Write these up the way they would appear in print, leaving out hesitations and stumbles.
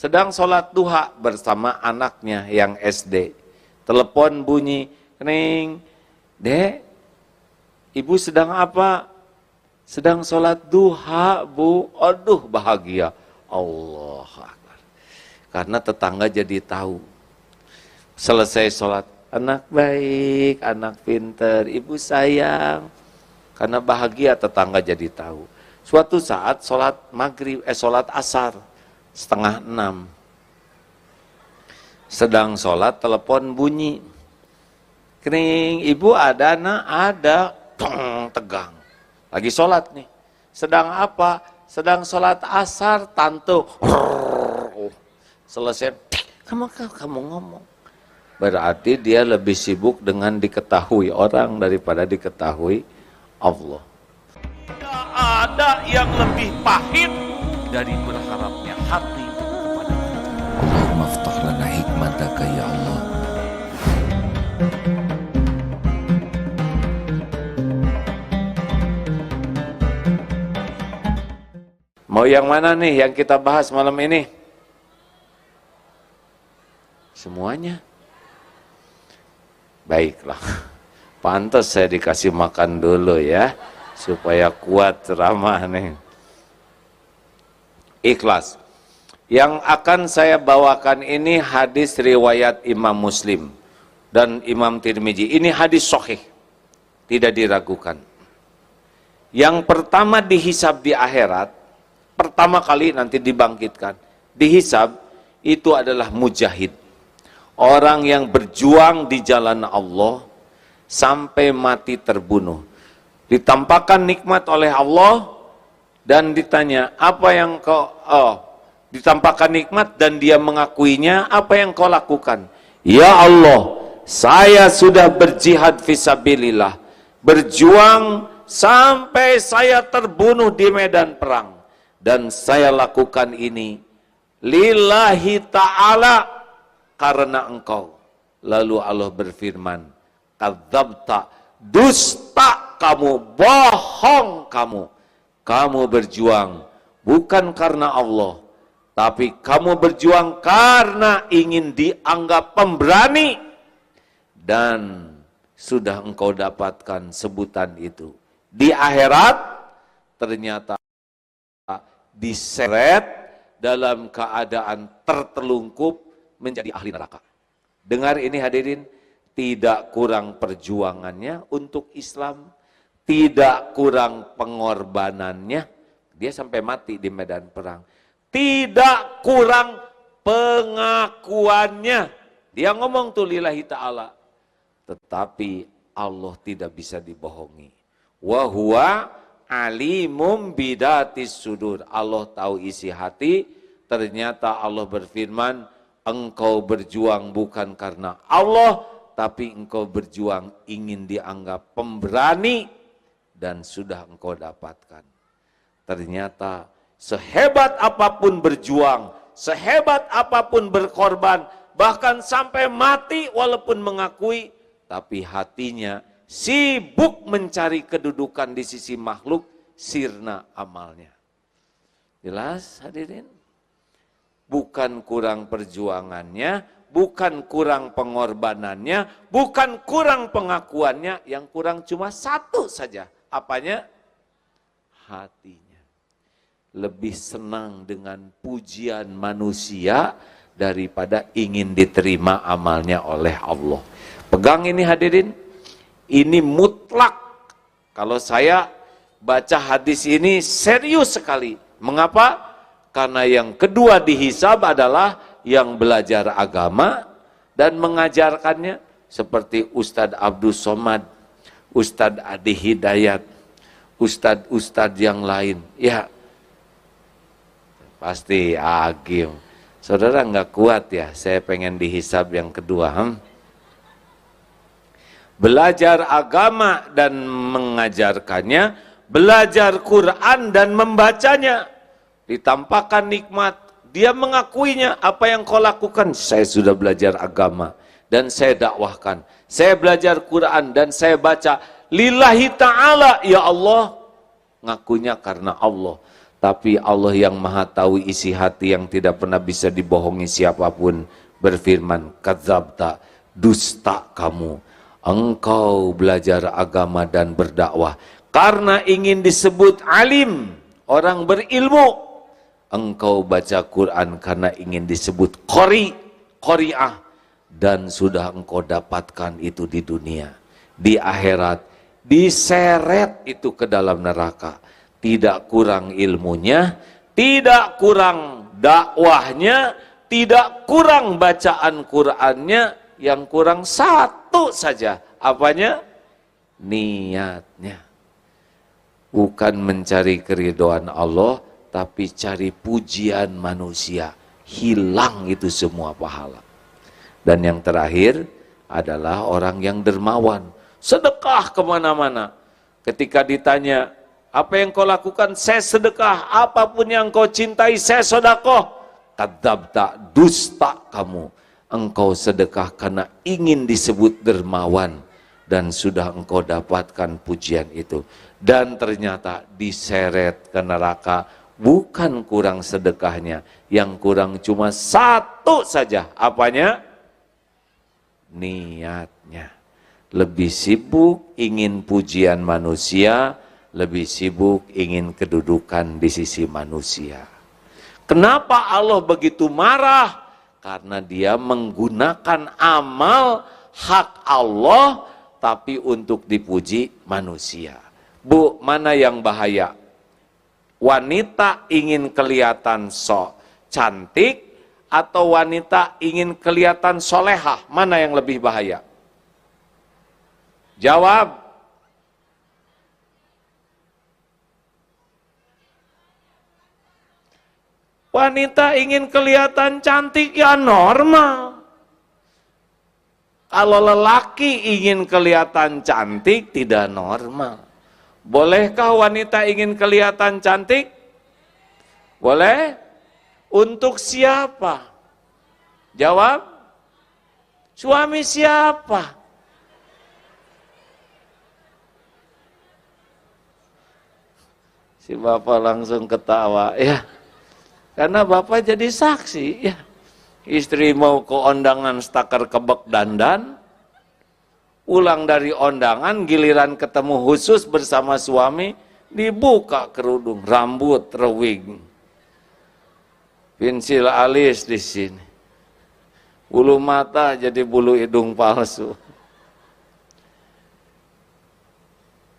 sedang sholat duha bersama anaknya yang SD. Telepon bunyi, ring, Dek, ibu sedang apa? Sedang sholat duha, Bu. Aduh, bahagia. Allah Akbar. Karena tetangga jadi tahu. Selesai sholat, anak baik, anak pinter, ibu sayang. Karena bahagia tetangga jadi tahu. Suatu saat sholat sholat asar, 5:30. Sedang sholat, telepon bunyi. Kering, ibu ada nak? Ada. Tegang. Lagi sholat nih. Sedang apa? Sedang sholat asar, tante. Selesai, kamu ngomong. Berarti dia lebih sibuk dengan diketahui orang daripada diketahui Allah. Tidak ada yang lebih pahit dari berharapnya hati kepada Allah. Allahumma aftah lana hikmataka ya Allah. Mau yang mana nih yang kita bahas malam ini? Semuanya. Baiklah. Pantas saya dikasih makan dulu ya, supaya kuat ceramah nih. Ikhlas. Yang akan saya bawakan ini hadis riwayat Imam Muslim dan Imam Tirmizi. Ini hadis sahih, tidak diragukan. Yang pertama dihisab di akhirat, pertama kali nanti dibangkitkan. Dihisab itu adalah mujahid. Orang yang berjuang di jalan Allah sampai mati terbunuh. Ditampakkan nikmat oleh Allah dan ditanya, apa yang kau ditampakkan nikmat dan dia mengakuinya, apa yang kau lakukan? Ya Allah, saya sudah berjihad fisabilillah, berjuang sampai saya terbunuh di medan perang, dan saya lakukan ini lillahi ta'ala, karena engkau. Lalu Allah berfirman, kadzabta, dusta kamu, bohong kamu. Kamu berjuang bukan karena Allah, tapi kamu berjuang karena ingin dianggap pemberani, dan sudah engkau dapatkan sebutan itu. Di akhirat ternyata diseret dalam keadaan tertelungkup menjadi ahli neraka. Dengar ini hadirin, tidak kurang perjuangannya untuk Islam, tidak kurang pengorbanannya, dia sampai mati di medan perang. Tidak kurang pengakuannya, dia ngomong tuh lillahi ta'ala. Tetapi Allah tidak bisa dibohongi. Wa huwa alimum bidatis sudur. Allah tahu isi hati. Ternyata Allah berfirman, engkau berjuang bukan karena Allah, tapi engkau berjuang ingin dianggap pemberani, dan sudah engkau dapatkan. Ternyata sehebat apapun berjuang, sehebat apapun berkorban, bahkan sampai mati walaupun mengakui, tapi hatinya sibuk mencari kedudukan di sisi makhluk, sirna amalnya. Jelas hadirin? Bukan kurang perjuangannya, bukan kurang pengorbanannya, bukan kurang pengakuannya, yang kurang cuma satu saja. Apanya? Hatinya. Lebih senang dengan pujian manusia daripada ingin diterima amalnya oleh Allah. Pegang ini hadirin, ini mutlak. Kalau saya baca hadis ini serius sekali. Mengapa? Karena yang kedua dihisab adalah yang belajar agama dan mengajarkannya, seperti Ustadz Abdul Somad, Ustadz Adi Hidayat, Ustadz yang lain. Ya, pasti Agim. Saudara nggak kuat ya, saya pengen dihisab yang kedua. Belajar agama dan mengajarkannya, belajar Quran dan membacanya. Ditampakkan nikmat, dia mengakuinya. Apa yang kau lakukan? Saya sudah belajar agama dan saya dakwahkan. Saya belajar Quran dan saya baca lillahi ta'ala, ya Allah. Ngakunya karena Allah. Tapi Allah yang maha tahu isi hati yang tidak pernah bisa dibohongi siapapun berfirman, kadzabta, dusta kamu. Engkau belajar agama dan berdakwah karena ingin disebut alim, orang berilmu. Engkau baca Quran karena ingin disebut qari'ah, dan sudah engkau dapatkan itu di dunia. Di akhirat diseret itu ke dalam neraka. Tidak kurang ilmunya, tidak kurang dakwahnya, tidak kurang bacaan Qur'annya, yang kurang satu saja. Apanya? Niatnya. Bukan mencari keridhaan Allah, tapi cari pujian manusia. Hilang itu semua pahala. Dan yang terakhir adalah orang yang dermawan. Sedekah kemana-mana. Ketika ditanya, apa yang kau lakukan? Saya sedekah. Apapun yang kau cintai, saya sedekah. Kadzabta, dusta kamu. Engkau sedekah karena ingin disebut dermawan. Dan sudah engkau dapatkan pujian itu. Dan ternyata diseret ke neraka. Bukan kurang sedekahnya. Yang kurang cuma satu saja. Apanya? Niatnya. Lebih sibuk ingin pujian manusia, lebih sibuk ingin kedudukan di sisi manusia. Kenapa Allah begitu marah? Karena dia menggunakan amal hak Allah tapi untuk dipuji manusia. Bu, mana yang bahaya? Wanita ingin kelihatan cantik atau wanita ingin kelihatan solehah? Mana yang lebih bahaya? Jawab. Wanita ingin kelihatan cantik ya normal. Kalau lelaki ingin kelihatan cantik tidak normal. Bolehkah wanita ingin kelihatan cantik? Boleh? Untuk siapa? Jawab. Suami siapa? Si bapak langsung ketawa, ya. Karena bapak jadi saksi, ya. Istri mau ke undangan stakar kebek dandan, pulang dari undangan, giliran ketemu khusus bersama suami, dibuka kerudung, rambut terwig, pensil alis di sini, bulu mata jadi bulu hidung palsu.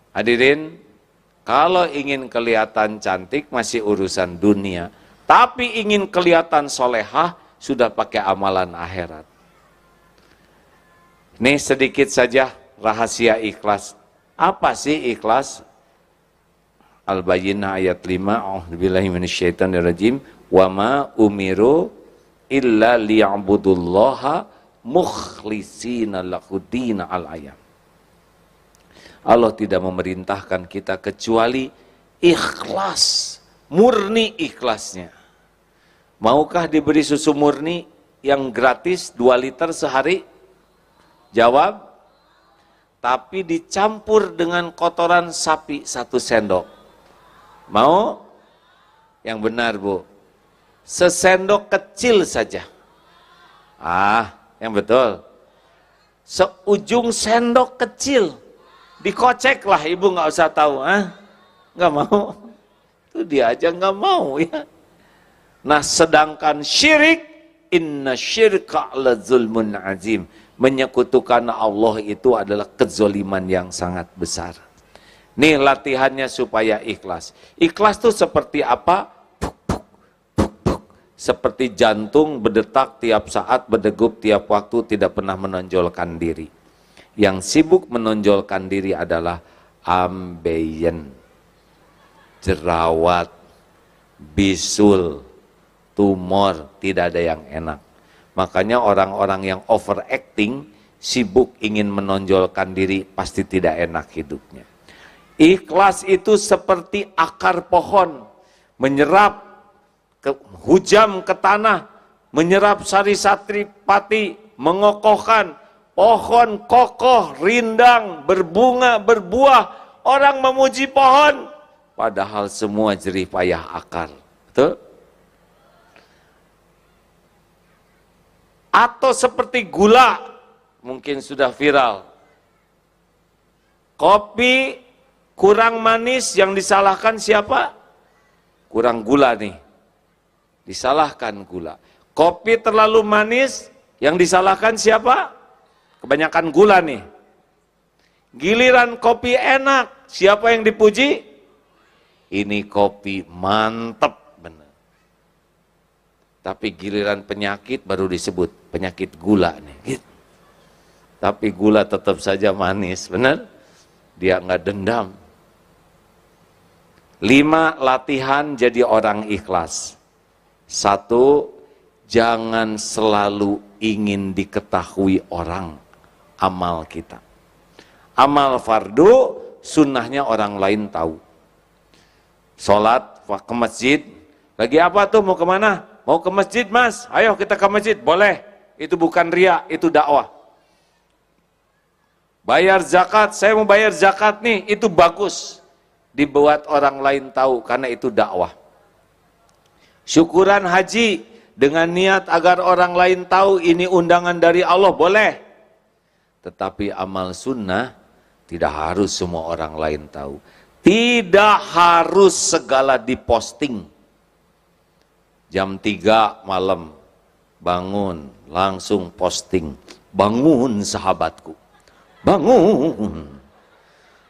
Hadirin, kalau ingin kelihatan cantik masih urusan dunia, tapi ingin kelihatan solehah sudah pakai amalan akhirat. Ini sedikit saja rahasia ikhlas. Apa sih ikhlas? Al-Bayyinah ayat 5, a'udzubillahi minasyaitonirrajim, wa ma umiru illa liya'budullaha mukhlishina lahud-din al-ayam. Allah tidak memerintahkan kita kecuali ikhlas, murni ikhlasnya. Maukah diberi susu murni yang gratis 2 liter sehari? Jawab. Tapi dicampur dengan kotoran sapi 1 sendok. Mau? Yang benar, Bu. Sesendok kecil saja. Yang betul. Seujung sendok kecil. Dikoceklah, ibu nggak usah tahu. Nggak mau. Itu dia aja nggak mau, ya. Nah, sedangkan syirik, inna syirka la zulmun azim. Menyekutukan Allah itu adalah kezoliman yang sangat besar. Nih latihannya supaya ikhlas. Ikhlas itu seperti apa? Puk, puk, puk, puk. Seperti jantung berdetak tiap saat, berdegup tiap waktu, tidak pernah menonjolkan diri. Yang sibuk menonjolkan diri adalah ambeien, jerawat, bisul, tumor, tidak ada yang enak. Makanya orang-orang yang overacting, sibuk ingin menonjolkan diri, pasti tidak enak hidupnya. Ikhlas itu seperti akar pohon, menyerap hujam ke tanah, menyerap sari-satri pati, mengokohkan, pohon kokoh, rindang, berbunga, berbuah. Orang memuji pohon, padahal semua jerih payah akar. Betul? Atau seperti gula, mungkin sudah viral. Kopi kurang manis, yang disalahkan siapa? Kurang gula nih. Disalahkan gula. Kopi terlalu manis, yang disalahkan siapa? Kebanyakan gula nih. Giliran kopi enak, siapa yang dipuji? Ini kopi mantep bener. Tapi giliran penyakit baru disebut penyakit gula nih. Gitu. Tapi gula tetap saja manis, bener? Dia nggak dendam. 5 latihan jadi orang ikhlas. 1, jangan selalu ingin diketahui orang amal kita. Amal fardu, sunnahnya orang lain tahu. Sholat, ke masjid, lagi apa tuh, mau kemana? Mau ke masjid mas, ayo kita ke masjid, boleh. Itu bukan riya, itu dakwah. Bayar zakat, saya mau bayar zakat nih, itu bagus. Dibuat orang lain tahu, karena itu dakwah. Syukuran haji, dengan niat agar orang lain tahu ini undangan dari Allah, boleh. Tetapi amal sunnah, tidak harus semua orang lain tahu. Tidak harus segala diposting. Jam 3 malam, bangun, langsung posting. Bangun sahabatku, bangun.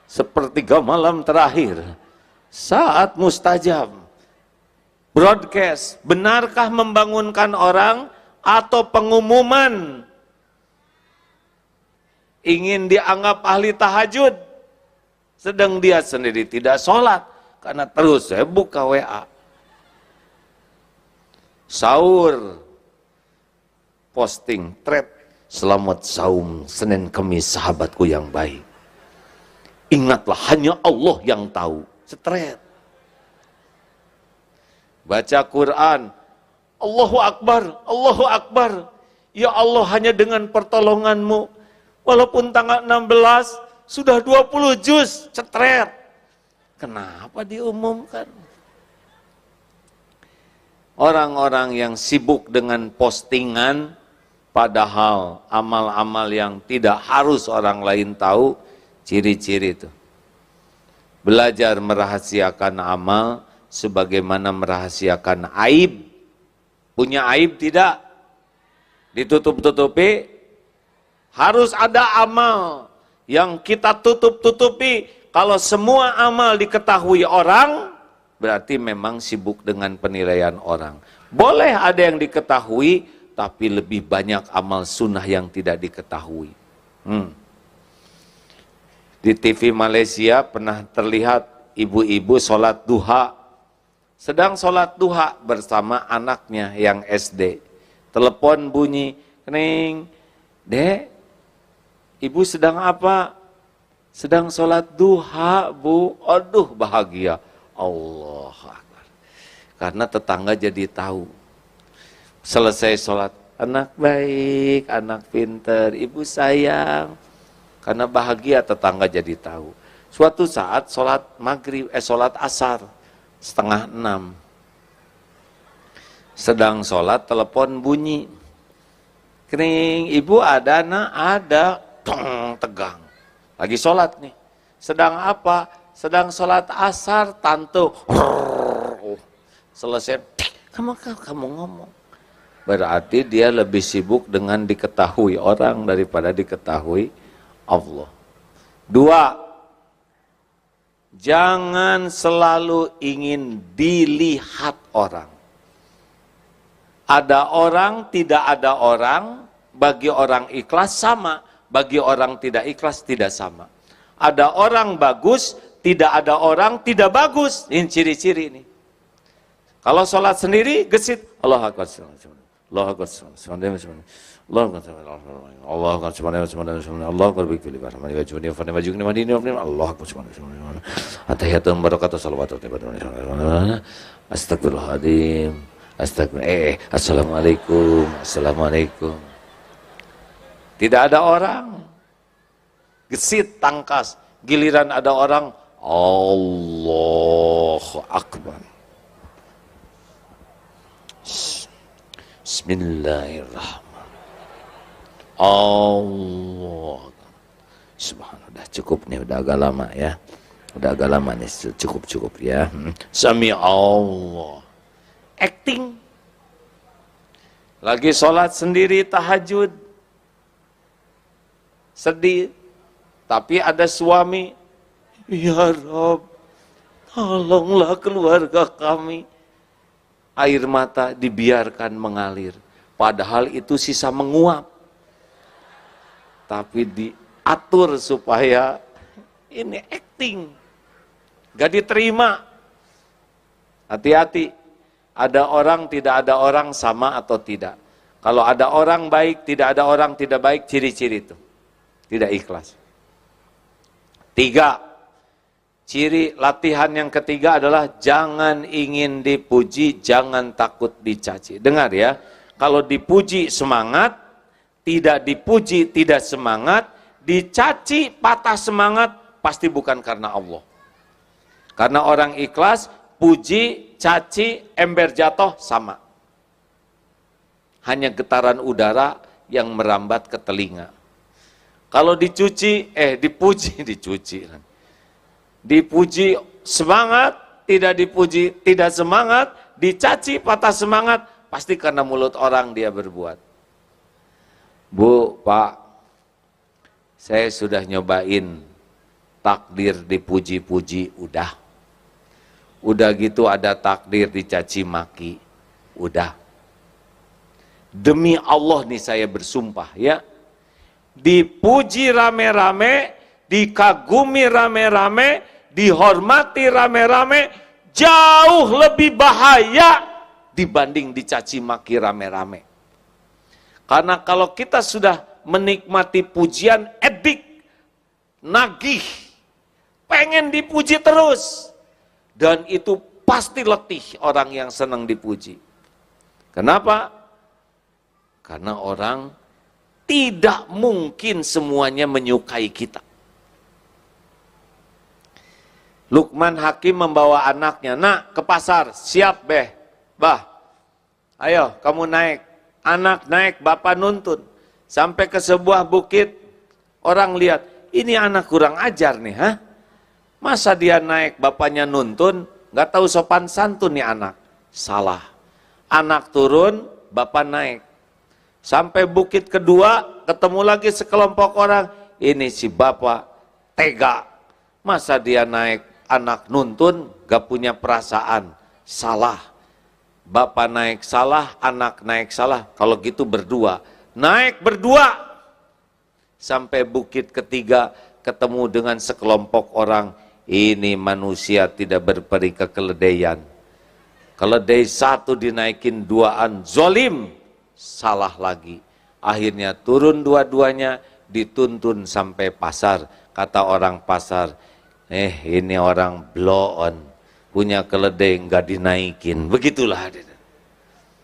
Sepertiga malam terakhir, saat mustajab. Broadcast, benarkah membangunkan orang atau pengumuman? Ingin dianggap ahli tahajud, sedang dia sendiri tidak sholat, karena terus saya buka WA. Sahur, posting, thread, selamat saum Senin Kemis sahabatku yang baik. Ingatlah hanya Allah yang tahu, thread. Baca Quran, Allahu Akbar, Allahu Akbar. Ya Allah, hanya dengan pertolonganmu. Walaupun tanggal 16 sudah 20 juz, cetret. Kenapa diumumkan? Orang-orang yang sibuk dengan postingan, padahal amal-amal yang tidak harus orang lain tahu, ciri-ciri itu. Belajar merahasiakan amal, sebagaimana merahasiakan aib. Punya aib tidak? Ditutup-tutupi. Harus ada amal yang kita tutup-tutupi. Kalau semua amal diketahui orang, berarti memang sibuk dengan penilaian orang. Boleh ada yang diketahui, tapi lebih banyak amal sunnah yang tidak diketahui. Di TV Malaysia pernah terlihat ibu-ibu sholat duha. Sedang sholat duha bersama anaknya yang SD. Telepon bunyi, kening, Dek, ibu sedang apa? Sedang sholat duha, Bu. Aduh, bahagia. Allah Akbar. Karena tetangga jadi tahu. Selesai sholat, anak baik, anak pinter, ibu sayang. Karena bahagia, tetangga jadi tahu. Suatu saat sholat maghrib, sholat asar, 5:30. Sedang sholat, telepon bunyi. Kering, ibu ada nak? Ada. Tong, tegang. Lagi sholat nih. Sedang apa? Sedang sholat asar, tante. Selesai, kamu ngomong. Berarti dia lebih sibuk dengan diketahui orang daripada diketahui Allah. 2, jangan selalu ingin dilihat orang. Ada orang, tidak ada orang, bagi orang ikhlas sama, bagi orang tidak ikhlas tidak sama. Ada orang bagus, tidak ada orang tidak bagus. Ini ciri-ciri ini. Kalau sholat sendiri, gesit. Allahu Akbar. Allahu Akbar. Allahu Akbar. Allahu Akbar. Allahu Akbar. Allahu Akbar. Atahiyatun barakatuh salawatu. Astagfirullahaladzim. Astagfirullah. Assalamualaikum. Assalamualaikum. Tidak ada orang. Gesit, tangkas. Giliran ada orang, Allahu Akbar. Bismillahirrahmanirrahim. Allah. Subhanallah, udah cukup nih, udah agak lama ya. Udah agak lama nih, cukup ya. Sami Allah. Acting. Lagi sholat sendiri tahajud. Sedih. Tapi ada suami. Ya Rabb, tolonglah keluarga kami. Air mata dibiarkan mengalir. Padahal itu sisa menguap. Tapi diatur supaya ini acting. Gak diterima. Hati-hati. Ada orang, tidak ada orang, sama atau tidak. Kalau ada orang baik, tidak ada orang tidak baik, ciri-ciri itu. Tidak ikhlas. 3. Ciri latihan yang ketiga adalah jangan ingin dipuji, jangan takut dicaci. Dengar ya, kalau dipuji semangat, tidak dipuji tidak semangat, dicaci patah semangat, pasti bukan karena Allah. Karena orang ikhlas, puji, caci, ember jatuh sama. Hanya getaran udara yang merambat ke telinga. Kalau dipuji semangat, tidak dipuji tidak semangat, dicaci patah semangat, pasti karena mulut orang dia berbuat. Bu, Pak, saya sudah nyobain takdir dipuji-puji, udah gitu ada takdir dicaci maki, udah. Demi Allah nih saya bersumpah ya, dipuji rame-rame, dikagumi rame-rame, dihormati rame-rame, jauh lebih bahaya dibanding dicaci maki rame-rame. Karena kalau kita sudah menikmati pujian, edik, nagih, pengen dipuji terus. Dan itu pasti letih orang yang senang dipuji. Kenapa? Karena orang tidak mungkin semuanya menyukai kita. Luqman Hakim membawa anaknya, nak ke pasar, siap beh, bah, ayo kamu naik. Anak naik, bapak nuntun. Sampai ke sebuah bukit, orang lihat, ini anak kurang ajar nih, ha? Masa dia naik, bapaknya nuntun, nggak tahu sopan santun nih anak. Salah. Anak turun, bapak naik. Sampai bukit kedua, ketemu lagi sekelompok orang, ini si bapak tega. Masa dia naik, anak nuntun, gak punya perasaan. Salah. Bapak naik salah, anak naik salah. Kalau gitu berdua. Naik berdua. Sampai bukit ketiga, ketemu dengan sekelompok orang. Ini manusia tidak berperi kekeledaian. Keledai satu dinaikin duaan, zolim. Salah lagi. Akhirnya turun dua-duanya, dituntun sampai pasar. Kata orang pasar, ini orang blow on, punya keledai nggak dinaikin. Begitulah.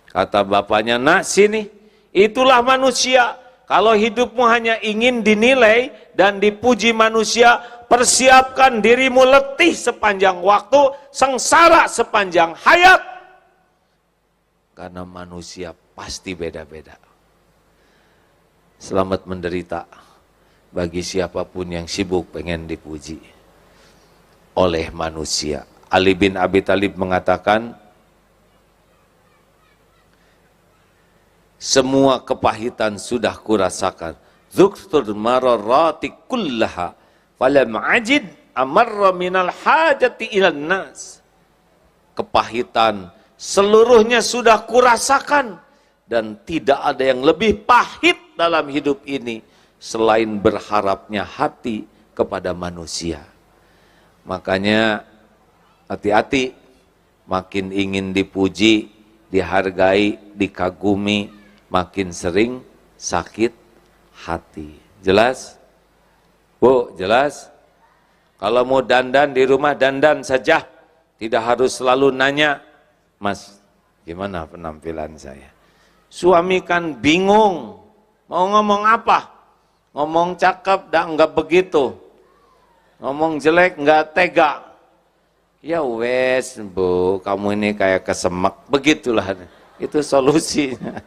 Kata bapaknya, nak sini, itulah manusia. Kalau hidupmu hanya ingin dinilai dan dipuji manusia, persiapkan dirimu letih sepanjang waktu, sengsara sepanjang hayat. Karena manusia pasti beda-beda. Selamat menderita bagi siapapun yang sibuk pengen dipuji oleh manusia. Ali bin Abi Thalib mengatakan, semua kepahitan sudah kurasakan. Dzuktur mararati kullaha falam ajid amarra minal hajati ilan nas. Kepahitan seluruhnya sudah kurasakan dan tidak ada yang lebih pahit dalam hidup ini selain berharapnya hati kepada manusia. Makanya hati-hati, makin ingin dipuji, dihargai, dikagumi, makin sering sakit hati. Jelas? Bu, jelas? Kalau mau dandan di rumah, dandan saja. Tidak harus selalu nanya, Mas, gimana penampilan saya? Suami kan bingung, mau ngomong apa? Ngomong cakep, dah enggak begitu. ngomong jelek nggak tega. Ya wes Bu, kamu ini kayak kesemek, begitulah. Itu solusinya.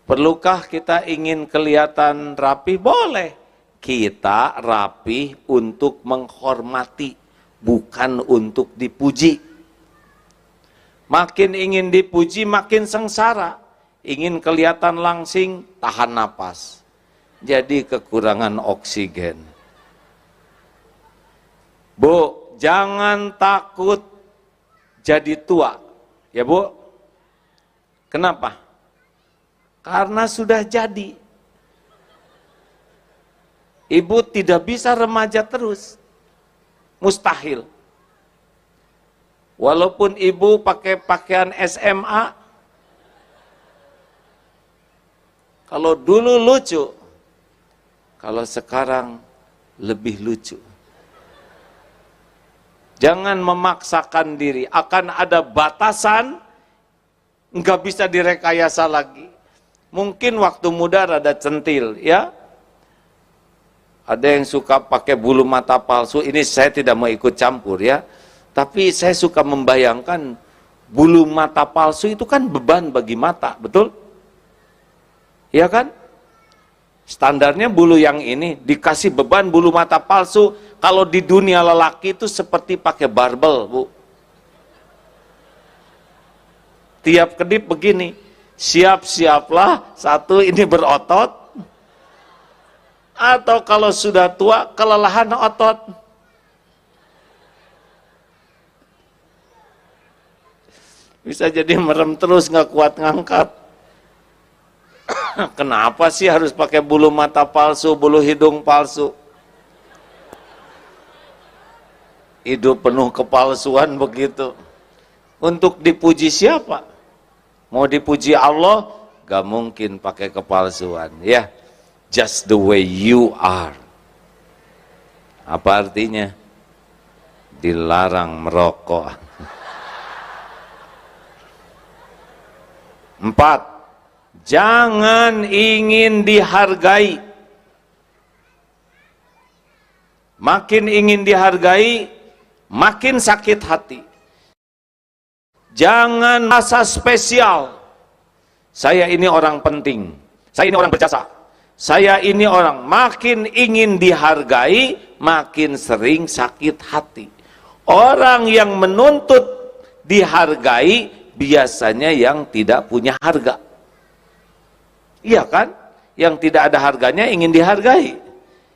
Perlukah kita ingin kelihatan rapi? Boleh. Kita rapi untuk menghormati, bukan untuk dipuji. Makin ingin dipuji, makin sengsara. Ingin kelihatan langsing, tahan napas. Jadi kekurangan oksigen. Bu, jangan takut jadi tua. Ya Bu? Kenapa? Karena sudah jadi. Ibu tidak bisa remaja terus. Mustahil. Walaupun ibu pakai pakaian SMA, kalau dulu lucu, kalau sekarang lebih lucu. Jangan memaksakan diri, akan ada batasan, nggak bisa direkayasa lagi. Mungkin waktu muda rada centil, ya. Ada yang suka pakai bulu mata palsu, ini saya tidak mau ikut campur ya. Tapi saya suka membayangkan bulu mata palsu itu kan beban bagi mata, betul? Ya kan? Standarnya bulu yang ini dikasih beban bulu mata palsu, kalau di dunia lelaki itu seperti pakai barbel, Bu. Tiap kedip begini, siap-siaplah, satu ini berotot, atau kalau sudah tua kelelahan otot. Bisa jadi merem terus, nggak kuat ngangkat. Kenapa sih harus pakai bulu mata palsu, bulu hidung palsu? Hidup penuh kepalsuan begitu. Untuk dipuji siapa? Mau dipuji Allah, gak mungkin pakai kepalsuan, ya. Just the way you are. Apa artinya? Dilarang merokok. 4. Jangan ingin dihargai. Makin ingin dihargai, makin sakit hati. Jangan merasa spesial. Saya ini orang penting. Saya ini orang berjasa. Saya ini orang, makin ingin dihargai, makin sering sakit hati. Orang yang menuntut dihargai, biasanya yang tidak punya harga. Iya kan? Yang tidak ada harganya ingin dihargai.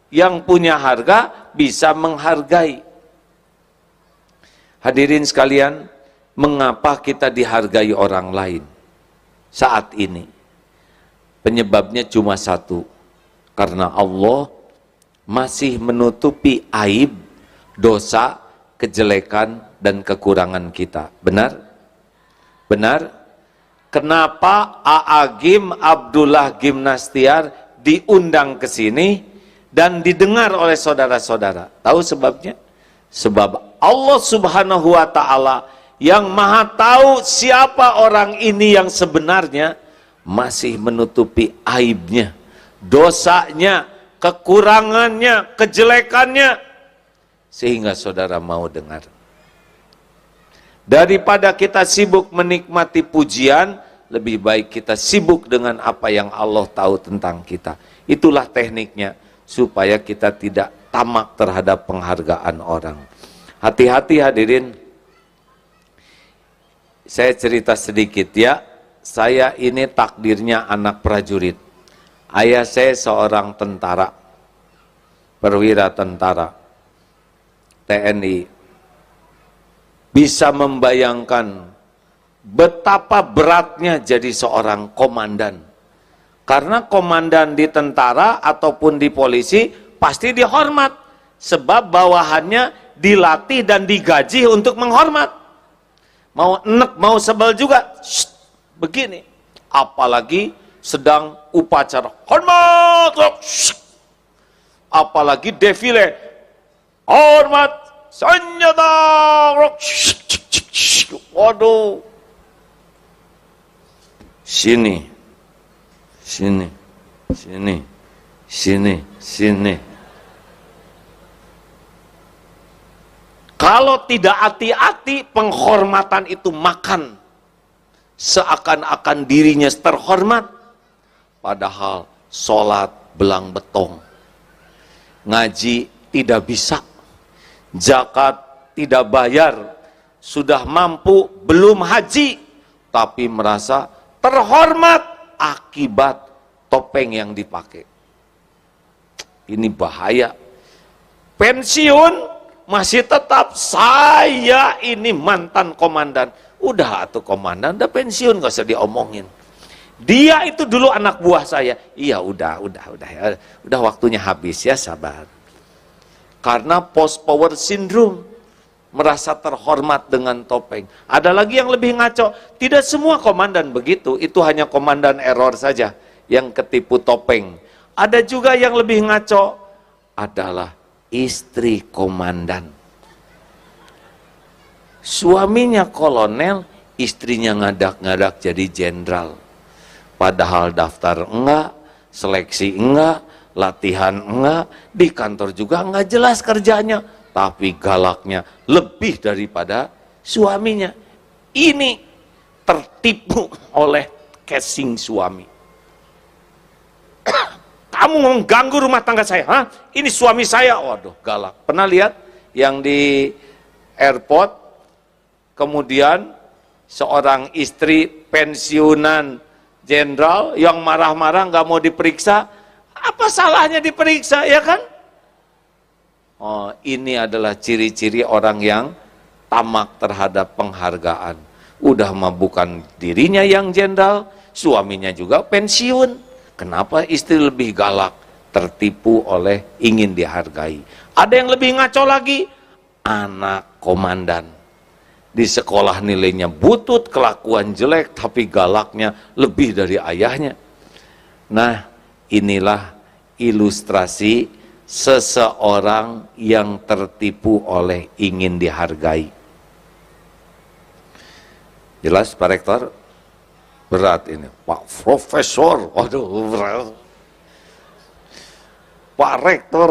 Yang punya harga bisa menghargai. Hadirin sekalian, mengapa kita dihargai orang lain saat ini? Penyebabnya cuma satu. Karena Allah masih menutupi aib, dosa, kejelekan, dan kekurangan kita. Benar? Benar? Kenapa A'agim Abdullah Gimnastiar diundang ke sini dan didengar oleh saudara-saudara? Tahu sebabnya? Sebab Allah Subhanahu wa Ta'ala yang Maha tahu siapa orang ini yang sebenarnya masih menutupi aibnya, dosanya, kekurangannya, kejelekannya, sehingga saudara mau dengar. Daripada kita sibuk menikmati pujian, lebih baik kita sibuk dengan apa yang Allah tahu tentang kita. Itulah tekniknya, supaya kita tidak tamak terhadap penghargaan orang. Hati-hati hadirin. Saya cerita sedikit ya. Saya ini takdirnya anak prajurit. Ayah saya seorang tentara, perwira tentara, TNI. Bisa membayangkan betapa beratnya jadi seorang komandan. Karena komandan di tentara ataupun di polisi pasti dihormat. Sebab bawahannya dilatih dan digaji untuk menghormat. Mau enek, mau sebel juga, begini. Apalagi sedang upacara hormat, apalagi defile hormat, senjata, waduh, sini, sini, sini, Sini, sini. Kalau tidak hati-hati, penghormatan itu makan. Seakan-akan dirinya terhormat. Padahal sholat belang betong. Ngaji tidak bisa. Zakat tidak bayar. Sudah mampu, belum haji. Tapi merasa terhormat akibat topeng yang dipakai. Ini bahaya. Pensiun masih tetap saya ini mantan komandan. Udah atuh komandan, udah pensiun, gak usah diomongin. Dia itu dulu anak buah saya. Iya udah waktunya habis ya, sabar. Karena post power syndrome, merasa terhormat dengan topeng. Ada lagi yang lebih ngaco. Tidak semua komandan begitu, itu hanya komandan error saja yang ketipu topeng. Ada juga yang lebih ngaco, adalah istri komandan. Suaminya kolonel, istrinya ngadak-ngadak jadi jenderal. Padahal daftar enggak, seleksi enggak, latihan enggak, di kantor juga enggak jelas kerjanya, tapi galaknya lebih daripada suaminya. Ini tertipu oleh casing suami. Kamu mengganggu rumah tangga saya, hah? Ini suami saya, waduh galak. Pernah lihat yang di airport, kemudian seorang istri pensiunan jenderal yang marah-marah nggak mau diperiksa, apa salahnya diperiksa, ya kan? Oh, ini adalah ciri-ciri orang yang tamak terhadap penghargaan. Udah mah bukan dirinya yang jenderal, suaminya juga pensiun. Kenapa istri lebih galak? Tertipu oleh ingin dihargai. Ada yang lebih ngaco lagi, anak komandan. Di sekolah nilainya butut, kelakuan jelek, tapi galaknya lebih dari ayahnya. Nah, inilah ilustrasi seseorang yang tertipu oleh ingin dihargai. Jelas Pak Rektor? Berat ini, Pak Profesor, waduh berat. Pak Rektor,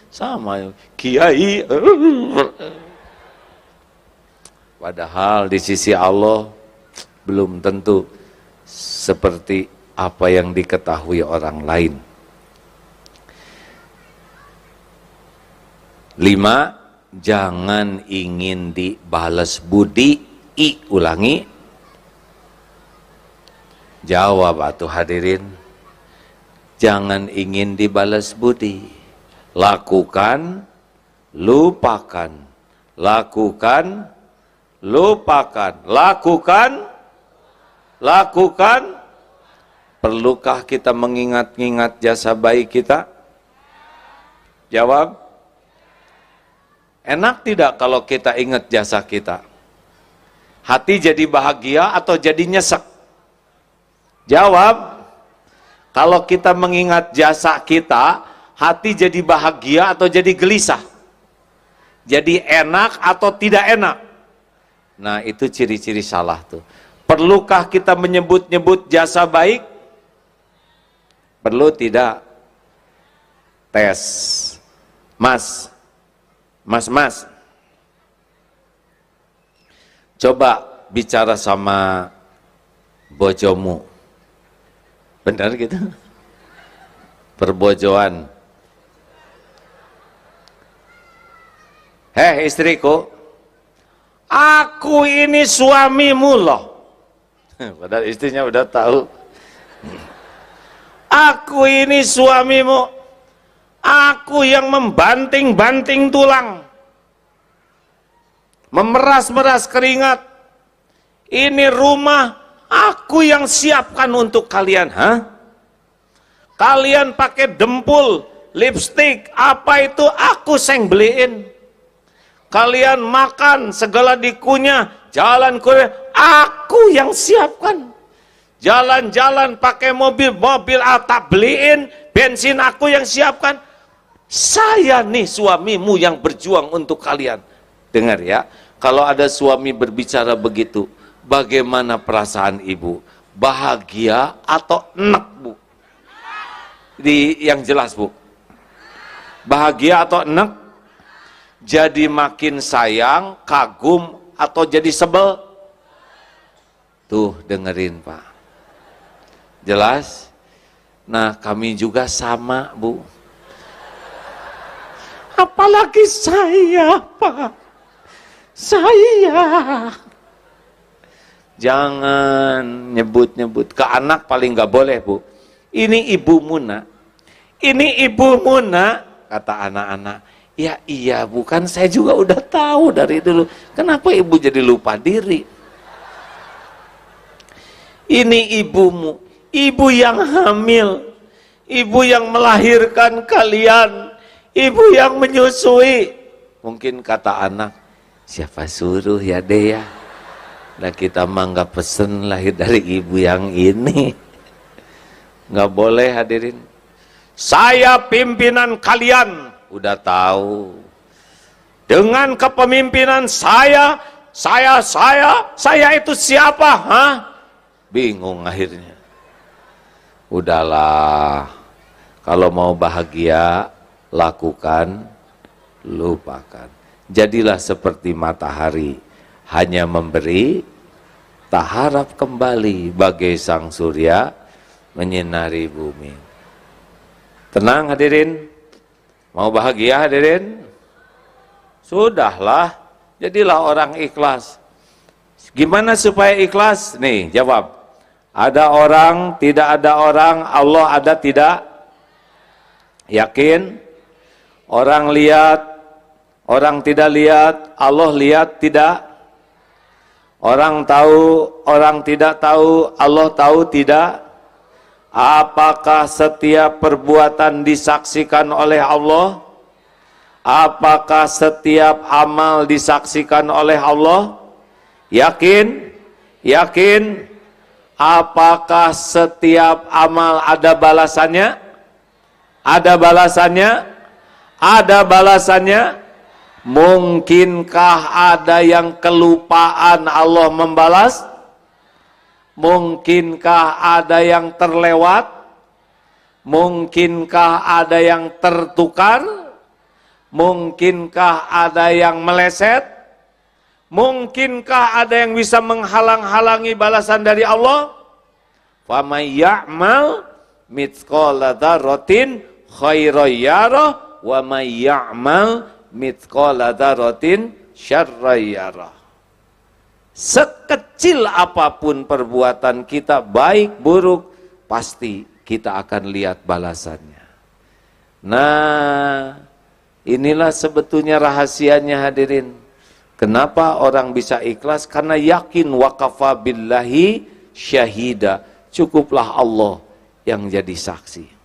sama Kiai. Padahal di sisi Allah belum tentu seperti apa yang diketahui orang lain. 5, jangan ingin dibalas budi. Ulangi. Jawab atuh hadirin. Jangan ingin dibalas budi. Lakukan, lupakan. Lakukan, lupakan. Lakukan, lakukan. Perlukah kita mengingat-ingat jasa baik kita? Jawab. Enak tidak kalau kita ingat jasa kita? Hati jadi bahagia atau jadi nyesek? Jawab. Kalau kita mengingat jasa kita, hati jadi bahagia atau jadi gelisah? Jadi enak atau tidak enak? Nah, itu ciri-ciri salah tuh. Perlukah kita menyebut-nyebut jasa baik? Perlu tidak? Tes. Mas. Coba bicara sama bojomu. Benar gitu? Perbojoan. Hei istriku, aku ini suamimu loh. Padahal istrinya udah tahu. Aku ini suamimu. Aku yang membanting-banting tulang. Memeras-meras keringat. Ini rumah aku yang siapkan untuk kalian, hah? Kalian pakai dempul, lipstik, apa itu aku yang beliin. Kalian makan segala dikunyah, jalan kuliah, aku yang siapkan. Jalan-jalan pakai mobil tak beliin, bensin aku yang siapkan. Saya nih suamimu yang berjuang untuk kalian. Dengar ya, kalau ada suami berbicara begitu, bagaimana perasaan ibu? Bahagia atau enek, Bu? yang jelas, Bu. Bahagia atau enek? Jadi makin sayang, kagum, atau jadi sebel? Tuh, dengerin, Pak. Jelas? Nah, kami juga sama, Bu. Apalagi saya, Pak. Saya. Jangan nyebut-nyebut. Ke anak paling nggak boleh, Bu. Ini ibumu, nak. Ini ibumu, nak. Kata anak-anak. Ya iya, bukan, saya juga udah tahu dari dulu. Kenapa ibu jadi lupa diri? Ini ibumu, ibu yang hamil, ibu yang melahirkan kalian, ibu yang menyusui. Mungkin kata anak, siapa suruh ya deh ya? Nah kita mah nggak pesen lahir dari ibu yang ini. Nggak boleh, hadirin. Saya pimpinan kalian, udah tahu. Dengan kepemimpinan saya itu siapa? Hah? Bingung akhirnya. Udahlah, kalau mau bahagia, lakukan, lupakan. Jadilah seperti matahari, hanya memberi, tak harap kembali bagai sang surya menyinari bumi. Tenang hadirin, mau bahagia hadirin? Sudahlah, jadilah orang ikhlas. Gimana supaya ikhlas? Nih, jawab. Ada orang, tidak ada orang, Allah ada tidak? Yakin? Orang lihat, orang tidak lihat, Allah lihat tidak? Orang tahu, orang tidak tahu, Allah tahu tidak? Apakah setiap perbuatan disaksikan oleh Allah? Apakah setiap amal disaksikan oleh Allah? Yakin? Yakin? Apakah setiap amal ada balasannya? Ada balasannya? Ada balasannya? Mungkinkah ada yang kelupaan Allah membalas? Mungkinkah ada yang terlewat? Mungkinkah ada yang tertukar? Mungkinkah ada yang meleset? Mungkinkah ada yang bisa menghalang-halangi balasan dari Allah? Faman ya'mal mithqala dzarratin khairan yarah wa may ya'mal mithqala dzarratin syarran yarah. Sekecil apapun perbuatan kita, baik buruk, pasti kita akan lihat balasannya. Nah, inilah sebetulnya rahasianya hadirin. Kenapa orang bisa ikhlas? Karena yakin waqafa billahi syahida. Cukuplah Allah yang jadi saksi.